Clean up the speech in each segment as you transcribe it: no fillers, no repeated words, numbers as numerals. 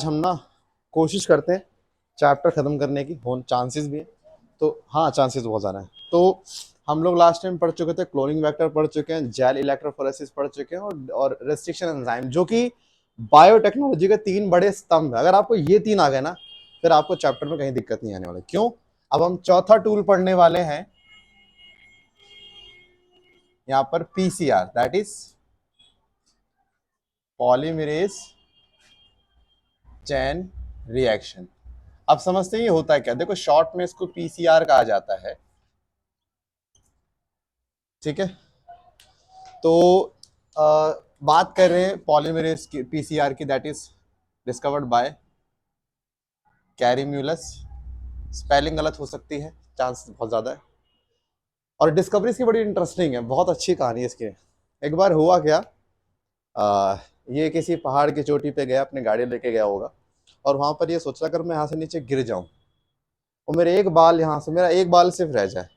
हम ना कोशिश करते हैं चैप्टर खत्म करने की, हो चांसेस भी है। तो हाँ, चांसेस बहुत ज़्यादा है। तो हम लोग लास्ट टाइम पढ़ चुके थे, क्लोनिंग वेक्टर पढ़ चुके हैं, जेल इलेक्ट्रोफोरेसिस पढ़ चुके हैं, और रेस्ट्रिक्शन एंजाइम, जो कि बायोटेक्नोलॉजी के तीन बड़े स्तंभ है। अगर आपको ये तीन आ गए ना, फिर आपको चैप्टर में कहीं दिक्कत नहीं आने वाली। क्यों? अब हम चौथा टूल पढ़ने वाले हैं यहाँ पर, PCR, that is polymerase chain reaction. अब समझते हैं ये होता है क्या। देखो, शॉर्ट में इसको पीसीआर कहा जाता है, ठीक है। तो बात कर रहे हैं पॉलीमरेज की, पीसीआर की, that is discovered by Kary Mullis. Spelling गलत हो सकती है, चांस बहुत ज्यादा है। और डिस्कवरी इसकी बड़ी इंटरेस्टिंग है, बहुत अच्छी कहानी है इसकी। एक बार हुआ क्या, ये किसी पहाड़ की चोटी पे गया, अपनी गाड़ी लेके गया होगा, और वहां पर ये सोच रहा अगर मैं यहाँ से नीचे गिर जाऊं और मेरे एक बाल, यहाँ से मेरा एक बाल सिर्फ रह जाए,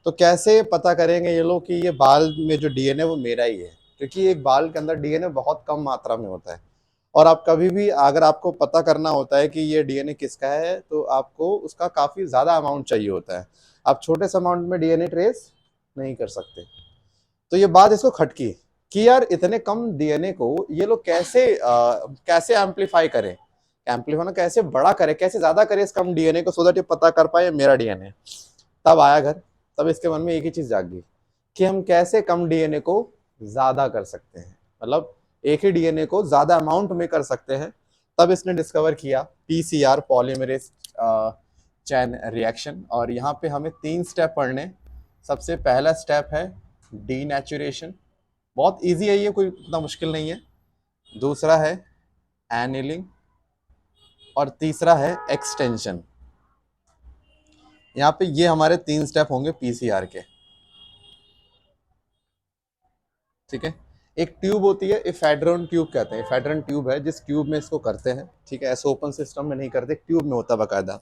तो कैसे पता करेंगे ये लोग कि ये बाल में जो डीएनए वो मेरा ही है। क्योंकि एक बाल के अंदर डीएनए बहुत कम मात्रा में होता है, और आप कभी भी अगर आपको पता करना होता है कि ये डीएनए किसका है, तो आपको उसका काफ़ी ज़्यादा अमाउंट चाहिए होता है। आप छोटे से अमाउंट में डीएनए ट्रेस नहीं कर सकते। तो ये बात इसको खटकी कि यार इतने कम डीएनए को ये लोग कैसे एम्पलीफाई करें, एम्पलीफाई ना, कैसे बड़ा करे, कैसे ज्यादा करे इस कम डीएनए को, सो दैट ये पता कर पाए मेरा डीएनए। तब आया घर, तब इसके मन में एक ही चीज जाग गई कि हम कैसे कम डीएनए को ज्यादा कर सकते हैं, मतलब एक ही डीएनए को ज्यादा अमाउंट में कर सकते हैं। तब इसने डिस्कवर किया पीसीआर, पॉलीमरेज चैन रिएक्शन। और यहाँ पे हमें तीन स्टेप पढ़ने। सबसे पहला स्टेप है डीनेचुरेशन, बहुत इजी है ये, कोई इतना मुश्किल नहीं है। दूसरा है एनिलिंग, और तीसरा है एक्सटेंशन। यहाँ पे ये हमारे तीन स्टेप होंगे पीसीआर के, ठीक है। एक ट्यूब होती है, इफेड्रॉन ट्यूब कहते हैं, इफेड्रॉन ट्यूब है जिस ट्यूब में इसको करते हैं, ठीक है। ऐसे ओपन सिस्टम में नहीं करते, ट्यूब में होता है बाकायदा।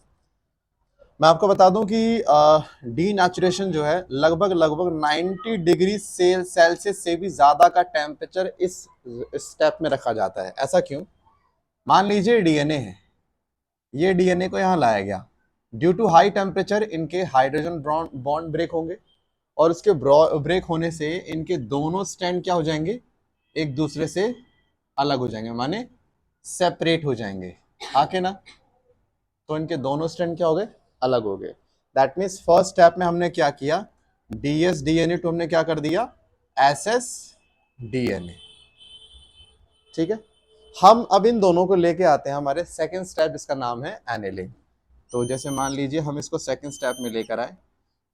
मैं आपको बता दूं कि डीनेचुरेशन जो है लगभग लगभग 90 डिग्री सेल्सियस से भी ज्यादा का टेम्परेचर इस स्टेप में रखा जाता है। ऐसा क्यों? मान लीजिए डीएनए है, ये डीएनए को यहाँ लाया गया, ड्यू टू हाई टेम्परेचर इनके हाइड्रोजन बॉन्ड ब्रेक होंगे, और उसके ब्रेक होने से इनके दोनों स्ट्रैंड क्या हो जाएंगे, एक दूसरे से अलग हो जाएंगे, माने सेपरेट हो जाएंगे, आके ना। तो इनके दोनों स्ट्रैंड क्या हो गए, अलग हो गए। दैट मीन्स फर्स्ट स्टेप में हमने क्या किया, डीएस डीएनए टू हमने क्या कर दिया, एसएस डीएनए, ठीक है। हम अब इन दोनों को लेके आते हैं हमारे सेकेंड स्टेप, जिसका नाम है एनिलिंग। तो जैसे मान लीजिए हम इसको सेकंड स्टेप में लेकर आए,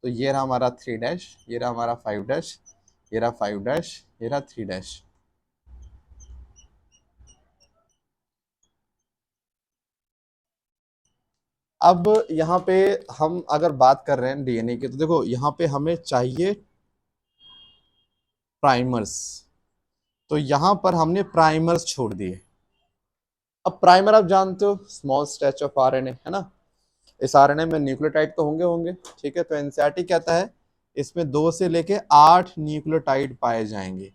तो ये रहा हमारा 3 डैश, ये रहा हमारा 5 डैश, ये रहा 5 डैश, ये रहा 3 डैश। अब यहाँ पे हम अगर बात कर रहे हैं डीएनए की, तो देखो यहाँ पे हमें चाहिए प्राइमर्स, तो यहाँ पर हमने प्राइमर्स छोड़ दिए। अब प्राइमर आप जानते हो, स्मॉल स्ट्रेच ऑफ आरएनए, है ना। इस आरएनए में न्यूक्लियोटाइड तो होंगे होंगे, ठीक है। तो एनसीईआरटी कहता है इसमें 2 से लेके 8 न्यूक्लियोटाइड पाए जाएंगे।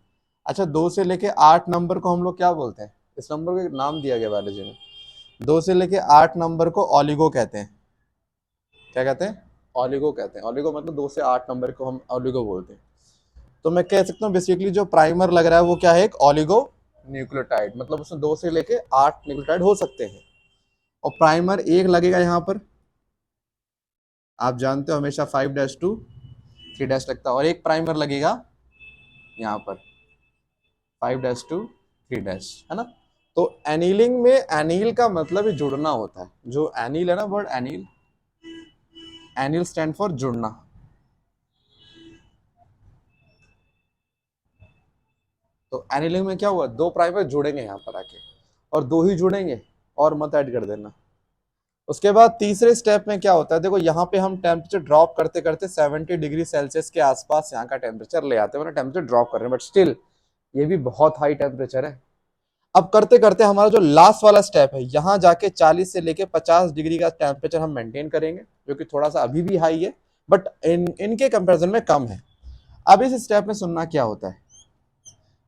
अच्छा, 2 से लेके 8 नंबर को हम लोग क्या बोलते हैं, इस नंबर को एक नाम दिया गया बायोलॉजी में, 2 से लेके 8 नंबर को ऑलिगो कहते हैं। क्या कहते हैं? ऑलिगो कहते हैं। ऑलिगो मतलब 2 से 8 नंबर को हम ऑलिगो बोलते हैं। तो मैं कह सकता हूँ बेसिकली जो प्राइमर लग रहा है वो क्या है, एक ऑलिगो न्यूक्लियोटाइड, मतलब उसमें 2 से लेके 8 न्यूक्लियोटाइड हो सकते हैं। और प्राइमर एक लगेगा यहाँ पर, आप जानते हो हमेशा 5 डैश टू 3 डैश लगता है, और एक प्राइमर लगेगा यहाँ पर 5 डैश टू 3 डैश, है ना। तो एनीलिंग में एनील का मतलब ही जुड़ना होता है। जो एनील है ना, word anneal, anneal stand for जुड़ना। तो एनीलिंग में क्या हुआ, 2 प्राइमर जुड़ेंगे यहाँ पर आके, और 2 ही जुड़ेंगे, और मत ऐड कर देना। उसके बाद तीसरे स्टेप में क्या होता है, देखो यहाँ पे हम टेम्परेचर ड्रॉप करते करते 70 डिग्री सेल्सियस के आसपास यहाँ का टेम्परेचर ले आते हैं, मतलब टेम्परेचर ड्रॉप कर रहे हैं, बट स्टिल ये भी बहुत हाई टेम्परेचर है। अब करते करते हमारा जो लास्ट वाला स्टेप है, यहाँ जाके 40 से लेके 50 डिग्री का टेम्परेचर हम मेंटेन करेंगे, जो कि थोड़ा सा अभी भी हाई है, बट इनके कंपेरिजन में कम है। अब इस स्टेप में सुनना क्या होता है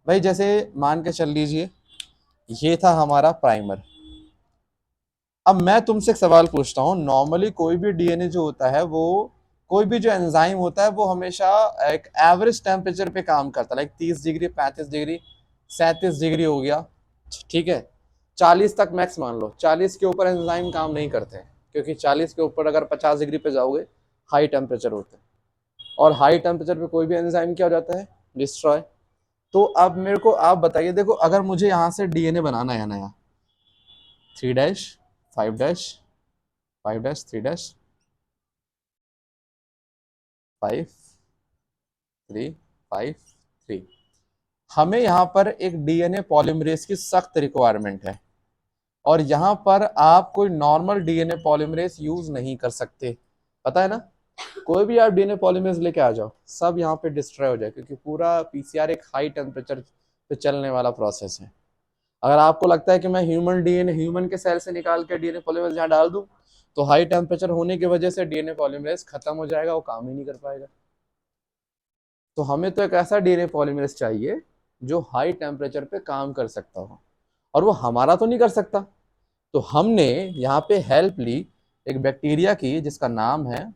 भाई, जैसे मान के चल लीजिए ये था हमारा प्राइमर, अब मैं तुमसे एक सवाल पूछता हूँ, नॉर्मली कोई भी डीएनए जो होता है वो, कोई भी जो एंजाइम होता है वो हमेशा एक एवरेज टेम्परेचर पे काम करता है, लाइक 30 डिग्री, 35 डिग्री, 37 डिग्री हो गया, ठीक है, 40 तक मैक्स मान लो, 40 के ऊपर एंजाइम काम नहीं करते हैं, क्योंकि 40 के ऊपर अगर 50 डिग्री पे जाओगे हाई टेम्परेचर होते हैं, और हाई टेम्परेचर पे कोई भी एंजाइम क्या हो जाता है, डिस्ट्रॉय। तो अब मेरे को आप बताइए, देखो अगर मुझे यहाँ से डीएनए बनाना है नया, 3 डैश, 5 डैश, 5 डैश, 3 डैश, 5, 3, 5, 3, हमें यहाँ पर एक डीएनए पॉलीमरेज की सख्त रिक्वायरमेंट है, और यहाँ पर आप कोई नॉर्मल डीएनए पॉलीमरेज यूज नहीं कर सकते, पता है ना, कोई भी आप डीएनए पॉलीमरेज लेके आ जाओ सब यहाँ पे डिस्ट्रॉय हो जाए, क्योंकि पूरा पीसीआर एक हाई टेम्परेचर पे चलने वाला प्रोसेस है। अगर आपको लगता है कि मैं ह्यूमन डीएनए, ह्यूमन के सेल से निकाल के डीएनए पॉलीमरेज यहाँ डाल दूं, तो हाई टेम्परेचर होने की वजह से डीएनए पॉलीमरेज खत्म हो जाएगा, वो काम ही नहीं कर पाएगा। तो हमें तो एक ऐसा डीएनए पॉलीमरेज चाहिए जो हाई टेम्परेचर पे काम कर सकता हो, और वो हमारा तो नहीं कर सकता। तो हमने यहाँ पे हेल्प ली एक बैक्टीरिया की जिसका नाम है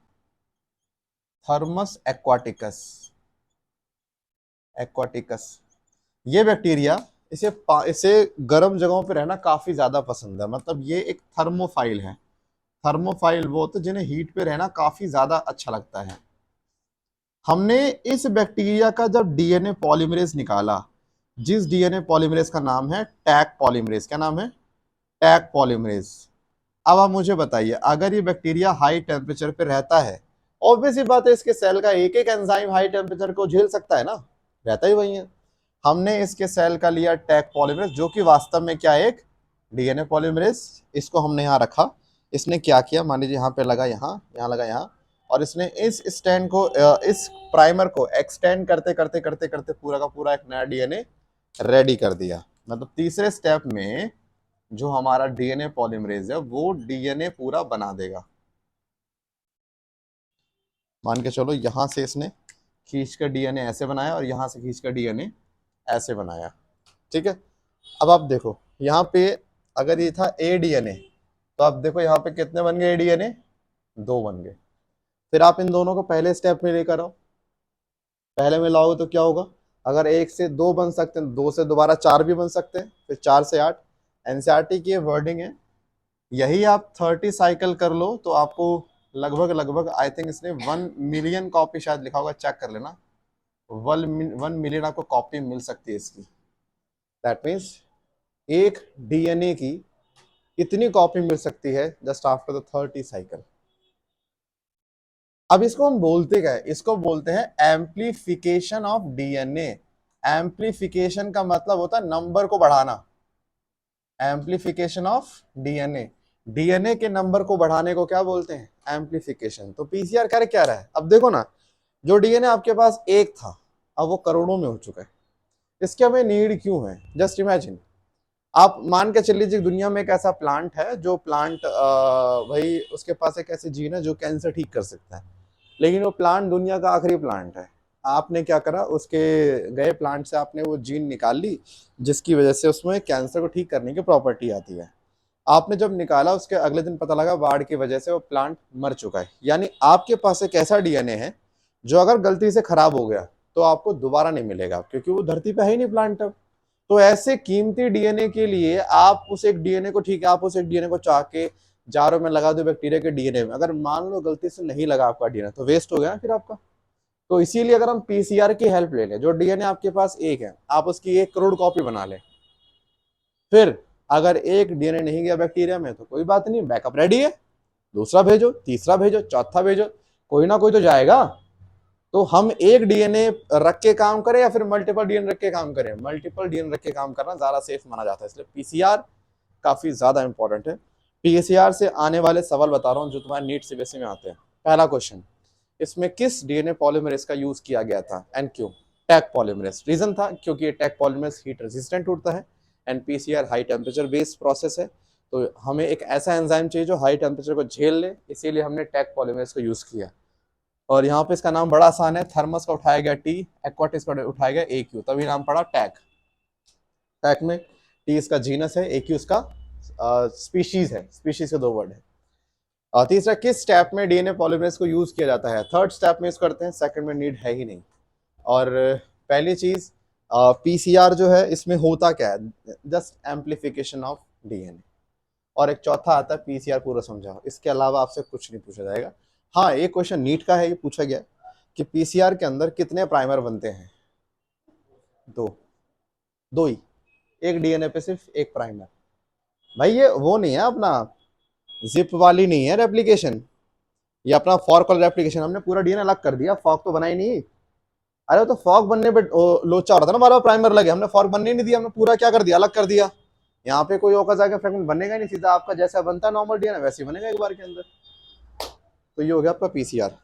थर्मस एक्वाटिकस। एक्वाटिकस, ये बैक्टीरिया, इसे इसे गर्म जगहों पे रहना काफी ज्यादा पसंद है, मतलब ये एक थर्मोफाइल है। थर्मोफाइल वो होते हैं जिन्हें हीट पे रहना काफी ज्यादा अच्छा लगता है। हमने इस बैक्टीरिया का जब डीएनए पॉलीमरेज निकाला, जिस डीएनए पॉलीमरेज का नाम है टैक पॉलीमरेज, क्या नाम है, टैक पॉलीमरेज। अब आप मुझे बताइए, अगर ये बैक्टीरिया हाई टेम्परेचर पे रहता है, ऑब्वियस ही बात है इसके सेल का एक एक एंजाइम हाई टेम्परेचर को झेल सकता है ना, रहता ही वही है। हमने इसके सेल का लिया टैग पॉलीमरेज, जो कि वास्तव में क्या है, एक डीएनए पॉलीमरेज। इसको हमने यहाँ रखा, इसने क्या किया, मान लीजिए यहाँ पे लगा, यहाँ लगा, यहाँ, और इसने इस स्टैंड को, इस प्राइमर को एक्सटेंड करते करते करते करते पूरा का पूरा एक नया डीएनए रेडी कर दिया। मतलब तीसरे स्टेप में जो हमारा डीएनए पॉलीमरेज है वो डीएनए पूरा बना देगा। मान के चलो यहाँ से इसने खींच कर डीएनए ऐसे बनाया, और यहाँ से खींच कर डीएनए ऐसे बनाया, ठीक है। अब आप देखो यहाँ पे, अगर ये था ए डीएनए, तो आप देखो यहाँ पे कितने बन गए डीएनए, 2 बन गए। फिर आप इन दोनों को पहले स्टेप में लेकर आओ, पहले में लाओगे तो क्या होगा, अगर 1 से 2 बन सकते हैं, 2 से दोबारा 4 भी बन सकते हैं, फिर 4 से 8। एनसीईआरटी की ये वर्डिंग है, यही आप 30 साइकिल कर लो तो आपको लगभग लगभग, आई थिंक इसने 1 मिलियन कॉपी शायद लिखा होगा, चेक कर लेना, 1 मिलियन आपको कॉपी मिल सकती है इसकी। दैट मीन्स एक डीएनए की इतनी कॉपी मिल सकती है जस्ट आफ्टर द 30 साइकिल। अब इसको हम बोलते क्या है, इसको बोलते हैं एम्प्लीफिकेशन ऑफ डीएनए। एम्प्लीफिकेशन का मतलब होता है नंबर को बढ़ाना, एम्प्लीफिकेशन ऑफ डीएनए, डीएनए के नंबर को बढ़ाने को क्या बोलते हैं, एम्प्लीफिकेशन। तो पीसीआर कर क्या रहा है, अब देखो ना, जो डीएनए आपके पास एक था अब वो करोड़ों में हो चुका है, इसके हमें नीड क्यों है, जस्ट इमेजिन। आप मान के चल लीजिए दुनिया में एक ऐसा प्लांट है जो प्लांट भाई उसके पास एक ऐसी जीन है जो कैंसर ठीक कर सकता है, लेकिन वो प्लांट दुनिया का आखिरी प्लांट है। आपने क्या करा, उसके गए प्लांट से आपने वो जीन निकाल ली जिसकी वजह से उसमें कैंसर को ठीक करने की प्रॉपर्टी आती है। आपने जब निकाला उसके अगले दिन पता लगा बाढ़ की वजह से वो प्लांट मर चुका है। यानी आपके पास एक ऐसा डीएनए है जो अगर गलती से खराब हो गया तो आपको दोबारा नहीं मिलेगा, क्योंकि वो धरती पे है ही नहीं प्लांट अब। तो ऐसे कीमती डीएनए के लिए आप उस एक डीएनए को, ठीक है, आप उस एक डीएनए को चाह के जारों में लगा दो बैक्टीरिया के डीएनए में, अगर मान लो गलती से नहीं लगा आपका डीएनए तो वेस्ट हो गया फिर आपका। तो इसीलिए अगर हम पीसीआर की हेल्प ले लें, जो डीएनए आपके पास एक है आप उसकी 1 करोड़ कॉपी बना लें, फिर अगर एक डीएनए नहीं गया बैक्टीरिया में तो कोई बात नहीं, बैकअप रेडी है, दूसरा भेजो, तीसरा भेजो, चौथा भेजो, कोई ना कोई तो जाएगा। तो हम एक डीएनए रख के काम करें या फिर मल्टीपल डीएनए रख के काम करें, मल्टीपल डीएनए रख के काम करना ज्यादा सेफ माना जाता है, इसलिए पीसीआर काफी ज्यादा इंपॉर्टेंट है। पीसीआर से आने वाले सवाल बता रहा हूँ जो तुम्हारे नीट सीबीएसई में आते हैं। पहला क्वेश्चन, इसमें किस डीएनए पॉलीमरेज का यूज किया गया था एंड क्यों, टैग पॉलीमरेज। रीजन था क्योंकि ये टैग पॉलीमरेज हीट रेजिस्टेंट होता है and PCR high temperature based process है, तो हमें एक ऐसा एंजाइम चाहिए जो हाई टेम्परेचर को झेल ले, इसीलिए हमने टैग पॉलीमरेज को यूज किया। और यहाँ पे इसका नाम बड़ा आसान है, थर्मस का उठाया गया टी, एक्वाटिस का उठाया गया AQ, तभी नाम पड़ा टैग। टैग में टी इसका जीनस है, AQ इसका स्पीशीज है, स्पीशीज के 2 वर्ड है। तीसरा, किस स्टेप में डीएनए पॉलीमरेज को यूज किया जाता है? थर्ड स्टेप में यूज करते हैं, सेकंड में नीड है ही नहीं। और पहली चीज पीसीआर जो है इसमें होता क्या है? Just amplification of DNA. और एक चौथा आता है पीसीआर पूरा समझाओ, इसके अलावा आपसे कुछ नहीं पूछा जाएगा। हाँ, एक क्वेश्चन नीट का है, ये पूछा गया कि पीसीआर के अंदर कितने प्राइमर बनते हैं? 2, 2 ही। एक डीएनए पे सिर्फ एक प्राइमर। भाई ये वो नहीं है अपना जिप वाली नहीं है रेप्लिकेशन, ये अपना फॉर्क वाला रेप्लिकेशन। हमने पूरा डीएनए अलग कर दिया, फॉर्क तो बना ही नहीं। अरे तो फॉर्क बनने पे लोचा हो रहा था ना, हमारा प्राइमर लगे, हमने फॉर्क बनने ही नहीं दिया, हमने पूरा क्या कर दिया, अलग कर दिया। यहाँ पे कोई ओका जाके फ्रेगमेंट बनेगा ही नहीं, सीधा आपका जैसा बनता है नॉर्मल डीएनए वैसे ही बनेगा एक बार के अंदर। तो ये हो गया आपका पीसीआर।